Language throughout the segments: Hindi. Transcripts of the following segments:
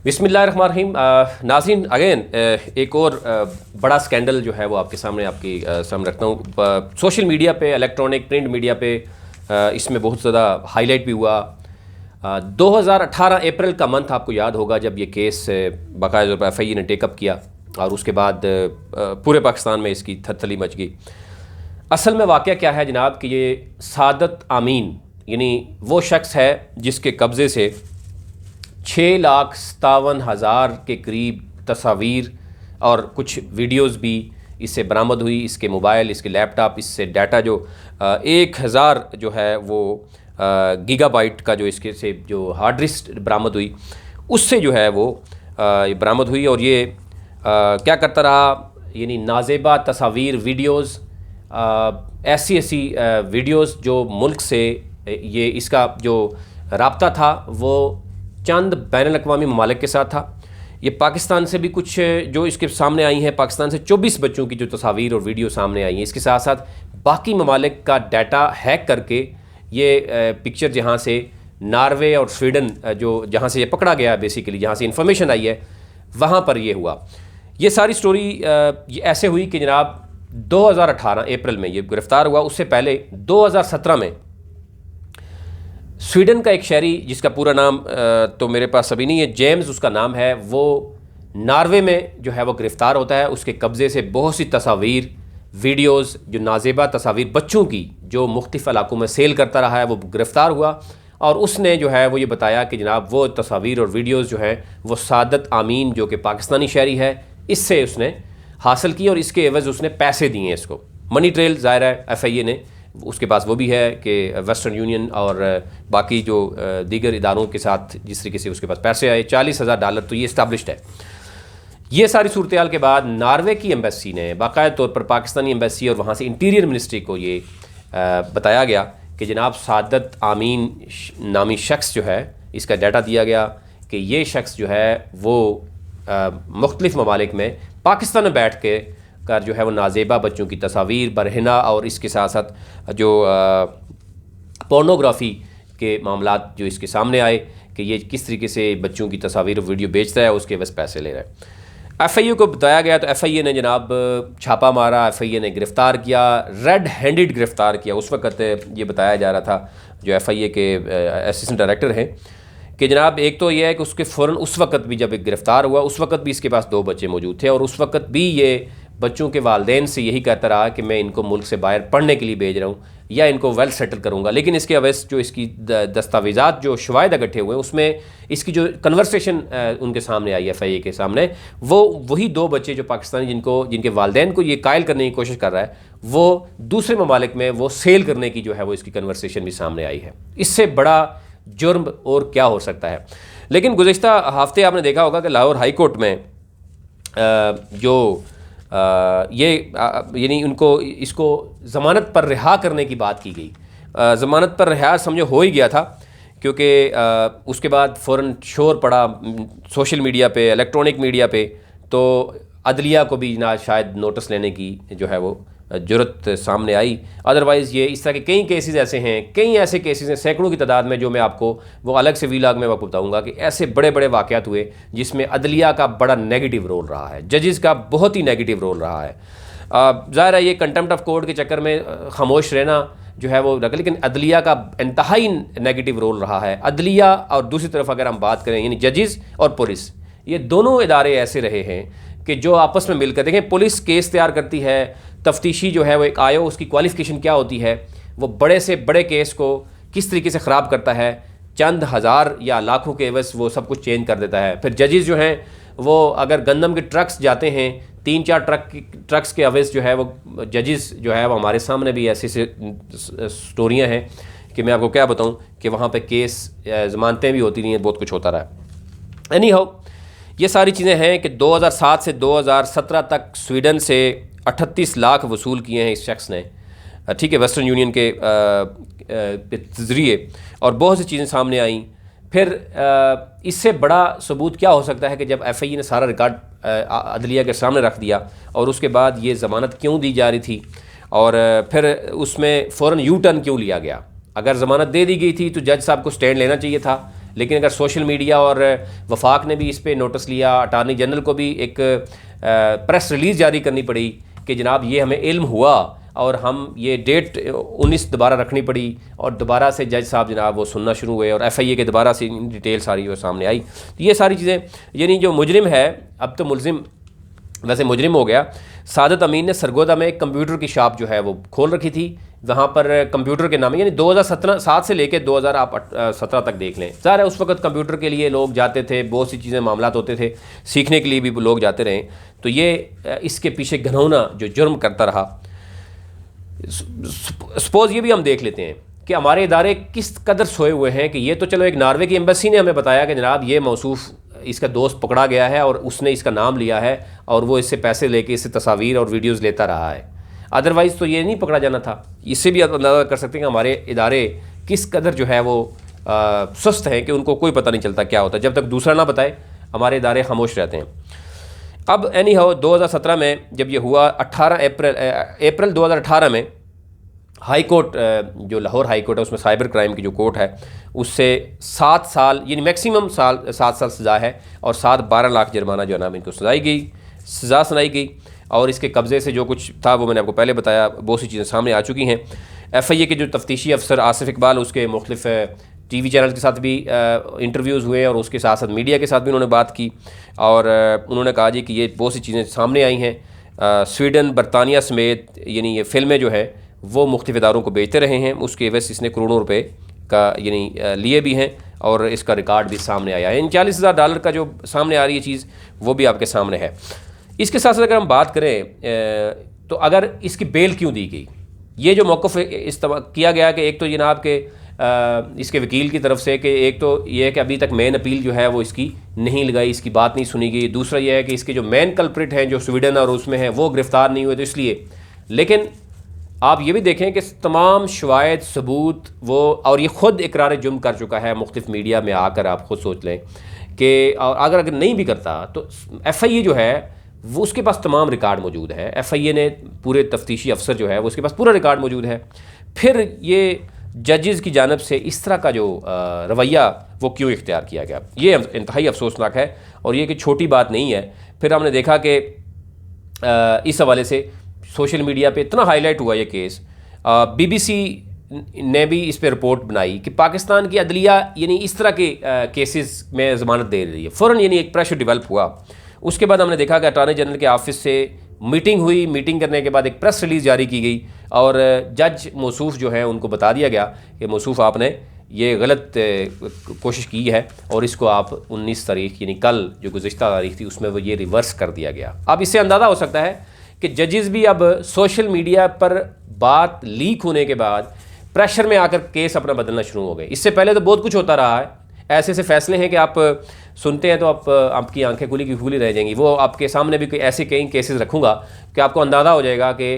बिस्मिल्लाहिर्रहमानिर्रहीम। नाज़रीन, अगेन एक और बड़ा स्कैंडल जो है वो आपके सामने सामने रखता हूँ। सोशल मीडिया पे, इलेक्ट्रॉनिक प्रिंट मीडिया पे इसमें बहुत ज़्यादा हाईलाइट भी हुआ। 2018 अप्रैल का मंथ आपको याद होगा जब ये केस बाकायदा तौर पर FIA ने टेकअप किया और उसके बाद पूरे पाकिस्तान में इसकी थरथली मच गई। असल में वाक़या क्या है जनाब कि ये सादत आमीन यानी वो शख्स है जिसके कब्ज़े से 6,57,000 के करीब तस्वीर और कुछ वीडियोस भी इससे बरामद हुई। इसके मोबाइल, इसके लैपटॉप, इससे डाटा जो 1,000 जो है वो गीगाबाइट का जो इसके से जो हार्ड डिस्क बरामद हुई उससे जो है वो ये बरामद हुई। और ये क्या करता रहा, यानी नाजेबा तस्वीर, वीडियोस, ऐसी वीडियोस जो मुल्क से ये इसका जो राब्ता था वो चंद बैनुल-अक़वामी ममालिक के साथ था। ये पाकिस्तान से भी कुछ जो इसके सामने आई हैं, पाकिस्तान से 24 बच्चों की जो तस्वीर और वीडियो सामने आई हैं। इसके साथ साथ बाकी ममालिक का डाटा हैक करके ये पिक्चर जहाँ से नॉर्वे और स्वीडन जो जहाँ से ये पकड़ा गया, बेसिकली जहाँ से इंफॉर्मेशन आई है वहाँ पर ये हुआ। ये सारी स्टोरी ये ऐसे हुई कि जनाब 2018 अप्रैल में ये गिरफ़्तार हुआ। उससे पहले 2017 में स्वीडन का एक शहरी जिसका पूरा नाम तो मेरे पास अभी नहीं है, जेम्स उसका नाम है, वो नॉर्वे में जो है वो गिरफ़्तार होता है। उसके कब्ज़े से बहुत सी तस्वीर, वीडियोस, जो नाजेबा तस्वीर बच्चों की जो मुख्तलिफ़ इलाकों में सेल करता रहा है, वो गिरफ़्तार हुआ। और उसने जो है वो ये बताया कि जनाब वो तस्वीर और वीडियोस जो है वो सादत आमीन जो कि पाकिस्तानी शहरी है इससे उसने हासिल की और इसके एवज़ उसने पैसे दिए इसको। मनी ट्रेल ज़ाहिर है FIA ने उसके पास वो भी है कि वेस्टर्न यूनियन और बाकी जो दीगर इदारों के साथ जिस तरीके से उसके पास पैसे आए, $40,000 तो ये इस्टाब्लिश्ड है। ये सारी सूरत हाल के बाद नॉर्वे की एम्बेसी ने बाकायदा तौर पर पाकिस्तानी एम्बेसी और वहाँ से इंटीरियर मिनिस्ट्री को ये बताया गया कि जनाब सादत आमीन नामी शख्स जो है इसका डाटा दिया गया कि ये शख्स जो है वो मुख्तलिफ़ ममालिक में पाकिस्तान में बैठ के कर जो है वो नाजेबा बच्चों की तस्वीर, बरहना और इसके साथ साथ जो पोर्नोग्राफ़ी के मामलात जो इसके सामने आए कि ये किस तरीके से बच्चों की तस्वीर वीडियो बेचता है, उसके बस पैसे ले रहा है। FIA को बताया गया तो FIA ने जनाब छापा मारा, FIA ने गिरफ़्तार किया, रेड हैंडेड गिरफ़्तार किया। उस वक़्त ये बताया जा रहा था जो FIA के असिस्टेंट डायरेक्टर हैं कि जनाब एक तो ये है कि उसके फ़ौरन उस वक़्त भी जब गिरफ़्तार हुआ उस वक़्त भी इसके पास 2 बच्चे मौजूद थे और उस वक़्त भी ये बच्चों के वालिदैन से यही कहता रहा कि मैं इनको मुल्क से बाहर पढ़ने के लिए भेज रहा हूँ या इनको वेल सेटल करूँगा। लेकिन इसके अवैस जो इसकी दस्तावेज़ात जो शवाहिद इकट्ठे हुए उसमें इसकी जो कन्वर्सेशन उनके सामने आई FIA के सामने, वो वही 2 बच्चे जो पाकिस्तानी जिनके वालिदैन को ये कायल करने की कोशिश कर रहा है, वो दूसरे ममालिक में वो सेल करने की जो है वो इसकी कन्वर्सेशन भी सामने आई है। इससे बड़ा जुर्म और क्या हो सकता है। लेकिन गुज़िश्ता हफ्ते आपने देखा होगा कि लाहौर हाई कोर्ट में जो यानी उनको इसको ज़मानत पर रिहा करने की बात की गई। ज़मानत पर रिहा समझो हो ही गया था क्योंकि उसके बाद फ़ौरन शोर पड़ा सोशल मीडिया पे, इलेक्ट्रॉनिक मीडिया पे, तो अदलिया को भी ना शायद नोटिस लेने की जो है वो जुर्रत सामने आई। अदरवाइज़ ये इस तरह के कई केसेस ऐसे हैं, कई ऐसे केसेस हैं सैकड़ों की तादाद में, जो मैं आपको वो अलग से वीलॉग में आपको बताऊंगा कि ऐसे बड़े बड़े वाक़यात हुए जिसमें अदलिया का बड़ा नेगेटिव रोल रहा है, जजेस का बहुत ही नेगेटिव रोल रहा है। ज़ाहिर है ये कंटेम्प्ट ऑफ कोर्ट के चक्कर में खामोश रहना जो है वो रखा, लेकिन अदलिया का इंतहाई नेगेटिव रोल रहा है। अदलिया और दूसरी तरफ अगर हम बात करें यानी जजेस और पुलिस, ये दोनों इदारे ऐसे रहे हैं कि जो आपस में मिलकर देखें, पुलिस केस तैयार करती है, तफ्तीशी जो है वो एक आयो उसकी क्वालिफ़िकेशन क्या होती है, वो बड़े से बड़े केस को किस तरीके से ख़राब करता है, चंद हज़ार या लाखों के एवज़ वो सब कुछ चेंज कर देता है। फिर जजेस जो हैं वो अगर गंदम के ट्रक्स जाते हैं, 3-4 ट्रक्स के एवज़ जो है वो जजेस जो है वो हमारे सामने भी ऐसी स्टोरियाँ हैं कि मैं आपको क्या बताऊँ कि वहाँ पर केस ज़मानतें भी होती नहीं हैं, बहुत कुछ होता रहा। एनी हाउ ये सारी चीज़ें हैं कि 2007 से 2017 तक स्वीडन से 38 लाख वसूल किए हैं इस शख्स ने, ठीक है, वेस्टर्न यूनियन के ज़रिए, और बहुत सी चीज़ें सामने आईं। फिर इससे बड़ा सबूत क्या हो सकता है कि जब FIA ने सारा रिकॉर्ड अदलिया के सामने रख दिया और उसके बाद ये ज़मानत क्यों दी जा रही थी और फिर उसमें फ़ौरन U टर्न क्यों लिया गया। अगर ज़मानत दे दी गई थी तो जज साहब को स्टैंड लेना चाहिए था, लेकिन अगर सोशल मीडिया और वफाक ने भी इस पर नोटिस लिया, अटार्नी जनरल को भी एक प्रेस रिलीज़ जारी करनी पड़ी कि जनाब ये हमें इल्म हुआ और हम ये डेट 19 दोबारा रखनी पड़ी, और दोबारा से जज साहब जनाब वो सुनना शुरू हुए और FIA के दोबारा से डिटेल सारी वो सामने आई। तो ये सारी चीज़ें, यानी जो मुजरिम है, अब तो मुलजिम वैसे मुजरिम हो गया, सादत अमीन ने सरगोदा में एक कंप्यूटर की शॉप जो है वो खोल रखी थी, वहाँ पर कंप्यूटर के नाम, यानी 2017 से लेकर 2017 तक देख लें। ज़ाहिर है उस वक्त कंप्यूटर के लिए लोग जाते थे, बहुत सी चीज़ें मामलात होते थे, सीखने के लिए भी लोग जाते रहे। तो ये इसके पीछे घनौना जो जुर्म करता रहा। सपोज़ ये भी हम देख लेते हैं कि हमारे इदारे किस कदर सोए हुए हैं कि ये तो चलो एक नॉर्वे की एम्बेसी ने हमें बताया कि जनाब ये मौसूफ इसका दोस्त पकड़ा गया है और उसने इसका नाम लिया है और वो इससे पैसे लेके इससे तस्वीर और वीडियोस लेता रहा है, अदरवाइज़ तो ये नहीं पकड़ा जाना था। इससे भी आप अंदाज़ा कर सकते हैं कि हमारे इदारे किस कदर जो है वो सुस्त हैं कि उनको कोई पता नहीं चलता क्या होता है। जब तक दूसरा ना बताए हमारे इदारे खामोश रहते हैं। अब एनी हाउ 2017 में जब ये हुआ, 18 अप्रैल 2018 में हाई कोर्ट, जो लाहौर हाई कोर्ट है उसमें साइबर क्राइम की जो कोर्ट है उससे 7 साल यानी मैक्सिमम 7 साल सज़ा है और 12 लाख जुर्माना जो है ना इनको सज़ा सुनाई गई। और इसके कब्ज़े से जो कुछ था वो मैंने आपको पहले बताया, बहुत सी चीज़ें सामने आ चुकी हैं। FIA के जो तफ्तीशी अफसर आसिफ इकबाल, उसके मुख्तलिफ TV चैनल के साथ भी इंटरव्यूज़ हुए और उसके साथ साथ मीडिया के साथ भी उन्होंने बात की और उन्होंने कहा जी कि ये बहुत सी चीज़ें सामने आई हैं। स्वीडन, बरतानिया समेत यानी ये फ़िल्में जो है वो मुख्तलिफ इदारों को बेचते रहे हैं, उसके एवज इसने करोड़ों रुपए का यानी लिए भी हैं और इसका रिकॉर्ड भी सामने आया है। इन $40,000 का जो सामने आ रही है चीज़ वो भी आपके सामने है। इसके साथ साथ अगर हम बात करें तो अगर इसकी बेल क्यों दी गई, ये जो मौक़िफ़ इस्तेमाल किया गया कि एक तो जनाब के इसके वकील की तरफ से कि एक तो ये है कि अभी तक मेन अपील जो है वो इसकी नहीं लगाई, इसकी बात नहीं सुनी गई। दूसरा ये है कि इसके जो मेन कल्प्रिट हैं जो स्वीडन और उसमें हैं वो गिरफ़्तार नहीं हुए, तो इसलिए। लेकिन आप ये भी देखें कि तमाम शवायद सबूत वो, और ये ख़ुद इकरार जुर्म कर चुका है मुख्तलिफ मीडिया में आकर, आप ख़ुद सोच लें कि अगर नहीं भी करता तो FIA जो है वो उसके पास तमाम रिकॉर्ड मौजूद है। FIA ने पूरे तफ्तीशी अफसर जो है वो उसके पास पूरा रिकॉर्ड मौजूद है। फिर ये जजेस की जानिब से इस तरह का जो रवैया वो क्यों इख्तियार किया गया, ये इंतहाई अफसोसनाक है और ये कि छोटी बात नहीं है। फिर हमने देखा कि इस हवाले से सोशल मीडिया पे इतना हाईलाइट हुआ ये केस, BBC ने भी इस पे रिपोर्ट बनाई कि पाकिस्तान की अदलिया यानी इस तरह के केसेस में ज़मानत दे रही है। फ़ौरन यानी एक प्रेशर डेवलप हुआ। उसके बाद हमने देखा कि अटॉर्नी जनरल के ऑफिस से मीटिंग हुई, मीटिंग करने के बाद एक प्रेस रिलीज़ जारी की गई और जज मौसूफ जो है उनको बता दिया गया कि मौसूफ आपने ये गलत कोशिश की है और इसको आप 19 तारीख यानी कल जो गुज़िश्ता तारीख थी उसमें वो ये रिवर्स कर दिया गया। अब इससे अंदाज़ा हो सकता है कि जजेस भी अब सोशल मीडिया पर बात लीक होने के बाद प्रेशर में आकर केस अपना बदलना शुरू हो गए। इससे पहले तो बहुत कुछ होता रहा है, ऐसे ऐसे फैसले हैं कि आप सुनते हैं तो आपकी आंखें खुली की खुली रह जाएंगी। वो आपके सामने भी कोई ऐसे कई केसेस रखूँगा कि आपको अंदाज़ा हो जाएगा कि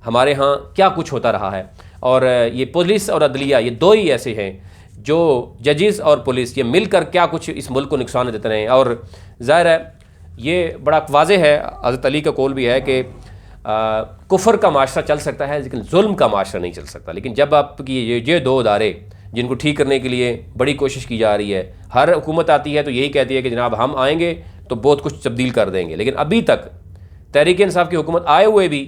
हमारे यहाँ क्या कुछ होता रहा है। और ये पुलिस और अदलिया ये दो ही ऐसे हैं जो जजेस और पुलिस ये मिलकर क्या कुछ इस मुल्क को नुकसान देते रहे। और ज़ाहिर है ये बड़ा वाज़ेह है, हज़रत अली का कौल भी है कि कुफर का माशरा चल सकता है लेकिन जुल्म का माशरा नहीं चल सकता। लेकिन जब आपकी ये दो इदारे जिनको ठीक करने के लिए बड़ी कोशिश की जा रही है, हर हुकूमत आती है तो यही कहती है कि जनाब हम आएंगे तो बहुत कुछ तब्दील कर देंगे, लेकिन अभी तक तहरीक इंसाफ की हुकूमत आए हुए भी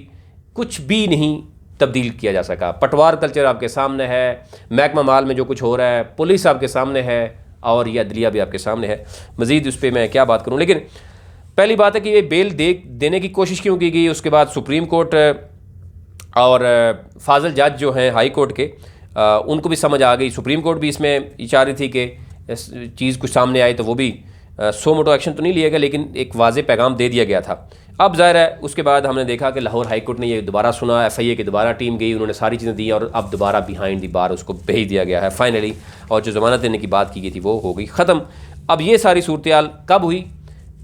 कुछ भी नहीं तब्दील किया जा सका। पटवार कल्चर आपके सामने है, महकमा माल में जो कुछ हो रहा है, पुलिस आपके सामने है और ये अदलिया भी आपके सामने है। मज़ीद उस पर मैं क्या बात करूँ, लेकिन पहली बात है कि ये बेल देने की कोशिश क्यों की गई। उसके बाद सुप्रीम कोर्ट और फाजल जज जो हैं हाई कोर्ट के, उनको भी समझ आ गई। सुप्रीम कोर्ट भी इसमें चाह रही थी कि इस चीज़ कुछ सामने आए तो वो भी सो मोटो एक्शन तो नहीं लिया गया, लेकिन एक वाज़ेह पैगाम दे दिया गया था। अब ज़ाहिर है उसके बाद हमने देखा कि लाहौर हाई कोर्ट ने ये दोबारा सुना, FIA की दोबारा टीम गई, उन्होंने सारी चीज़ें दी और अब दोबारा बिहाइंड दी बार उसको भेज दिया गया है फाइनली। और जो ज़मानत देने की बात की गई थी वो हो गई ख़त्म। अब ये सारी सूरत कब हुई,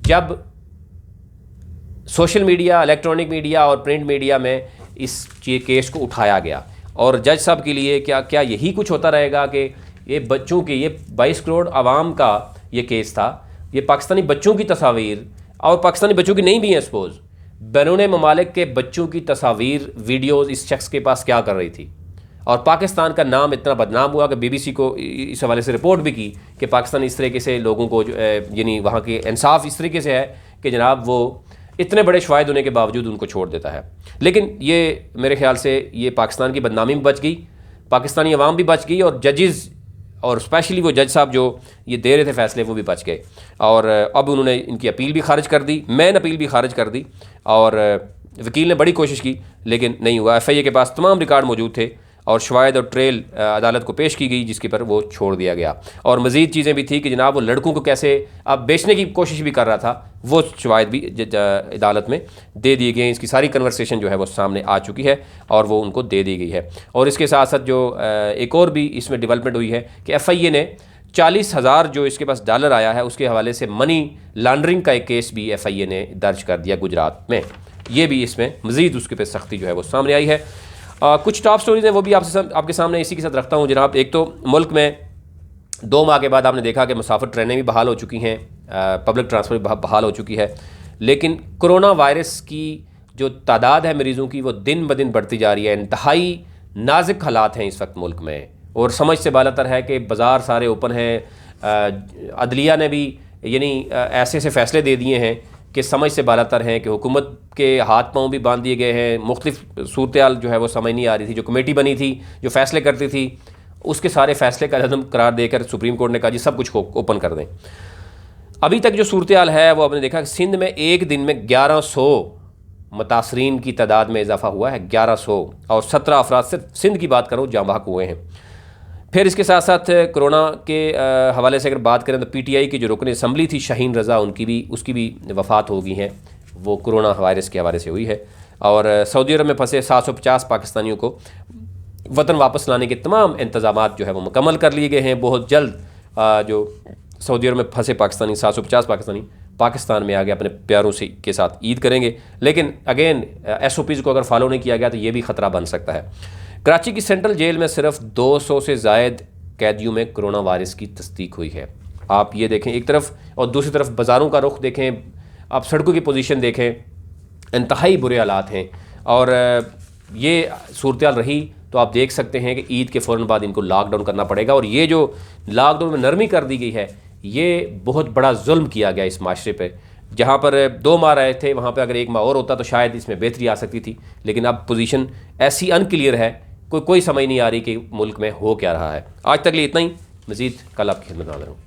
जब सोशल मीडिया, इलेक्ट्रॉनिक मीडिया और प्रिंट मीडिया में इस केस को उठाया गया। और जज साहब के लिए क्या यही कुछ होता रहेगा कि ये बच्चों के, ये 22 करोड़ आवाम का ये केस था, ये पाकिस्तानी बच्चों की तस्वीर और पाकिस्तानी बच्चों की नहीं भी हैं, सपोज़ बैरून ममालिक के बच्चों की तस्वीर वीडियोज़ इस शख्स के पास क्या कर रही थी। और पाकिस्तान का नाम इतना बदनाम हुआ कि BBC को इस हवाले से रिपोर्ट भी की कि पाकिस्तान इस तरीके से लोगों को यानी वहाँ के इंसाफ इस तरीके से है कि जनाब वो इतने बड़े शवाहिद होने के बावजूद उनको छोड़ देता है। लेकिन ये मेरे ख्याल से ये पाकिस्तान की बदनामी भी बच गई, पाकिस्तानी अवाम भी बच गई, और जजेस और स्पेशली वो जज साहब जो ये दे रहे थे फैसले वो भी बच गए। और अब उन्होंने इनकी अपील भी खारिज कर दी, मैन अपील भी खारिज कर दी, और वकील ने बड़ी कोशिश की लेकिन नहीं हुआ। FIA के पास तमाम रिकॉर्ड मौजूद थे और शवाहिद और ट्रेल अदालत को पेश की गई, जिसके पर वो छोड़ दिया गया। और मज़ीद चीज़ें भी थी कि जनाब वो लड़कों को कैसे अब बेचने की कोशिश भी कर रहा था, वो शवाहिद भी अदालत में दे दिए गए। इसकी सारी कन्वर्सेशन जो है वो सामने आ चुकी है और वो उनको दे दी गई है। और इसके साथ साथ जो एक और भी इसमें डेवलपमेंट हुई है कि FIA ने 40,000 जो इसके पास डॉलर आया है उसके हवाले से मनी लॉन्ड्रिंग का एक केस भी FIA ने दर्ज कर दिया गुजरात में। ये भी इसमें मज़ीद उसके पे सख्ती जो है वो सामने आई है। कुछ टॉप स्टोरीज हैं वो भी आपके सामने इसी के साथ रखता हूँ जनाब। एक तो मुल्क में 2 माह के बाद आपने देखा कि मुसाफिर ट्रेनें भी बहाल हो चुकी हैं, पब्लिक ट्रांसपोर्ट बहाल हो चुकी है, लेकिन कोरोना वायरस की जो तादाद है मरीज़ों की वो दिन ब दिन बढ़ती जा रही है। इंतहाई नाजुक हालात हैं इस वक्त मुल्क में और समझ से बालातर है कि बाज़ार सारे ओपन हैं। अदलिया ने भी यानी ऐसे ऐसे फ़ैसले दे दिए हैं कि समझ से बालातर हैं कि हुकूमत के हाथ पांव भी बांध दिए गए हैं। मुख्तलिफ सूरत जो है वो समझ नहीं आ रही थी। जो कमेटी बनी थी जो फ़ैसले करती थी उसके सारे फ़ैसले का अदम करार देकर सुप्रीम कोर्ट ने कहा जी सब कुछ ओपन कर दें। अभी तक जो सूरत है वो आपने देखा कि सिंध में एक दिन में 1100 मुतासरीन की तादाद में इजाफा हुआ है, 1100, और 17 अफराद सिर्फ सिंध की बात करो जाँ बहक हुए हैं। फिर इसके साथ साथ कोरोना के हवाले से अगर बात करें तो PTI की जो रुकन असम्बली थी शाहीन रज़ा उसकी भी वफ़ात हो गई है, वो कोरोना वायरस के हवाले से हुई है। और सऊदी अरब में फंसे 750 पाकिस्तानियों को वतन वापस लाने के तमाम इंतज़ामात जो है वो मुकम्मल कर लिए गए हैं। बहुत जल्द जो सऊदी अरब में फंसे पाकिस्तानी 750 पाकिस्तानी पाकिस्तान में आगे अपने प्यारों से के साथ ईद करेंगे। लेकिन अगेन SOPs को अगर फॉलो नहीं किया गया तो ये भी ख़तरा बन सकता है। कराची की सेंट्रल जेल में सिर्फ 200 से ज़ायद कैदियों में कोरोना वायरस की तस्दीक हुई है। आप ये देखें एक तरफ, और दूसरी तरफ बाज़ारों का रुख देखें, आप सड़कों की पोजीशन देखें, इंतहाई बुरे हालात हैं। और ये सूरत रही तो आप देख सकते हैं कि ईद के फ़ौरन बाद इनको लॉकडाउन करना पड़ेगा। और ये जो लॉकडाउन में नरमी कर दी गई है ये बहुत बड़ा जुल्म किया गया इस माशरे पर। जहाँ पर 2 माह रहे थे वहाँ पर अगर 1 माह और होता तो शायद इसमें बेहतरी आ सकती थी, लेकिन अब पोजीशन ऐसी अनक्लियर है, कोई समझ नहीं आ रही कि मुल्क में हो क्या रहा है। आज तक लिए इतना ही, मज़ीद कल आपकी खिदमत में हाज़िर हूँ।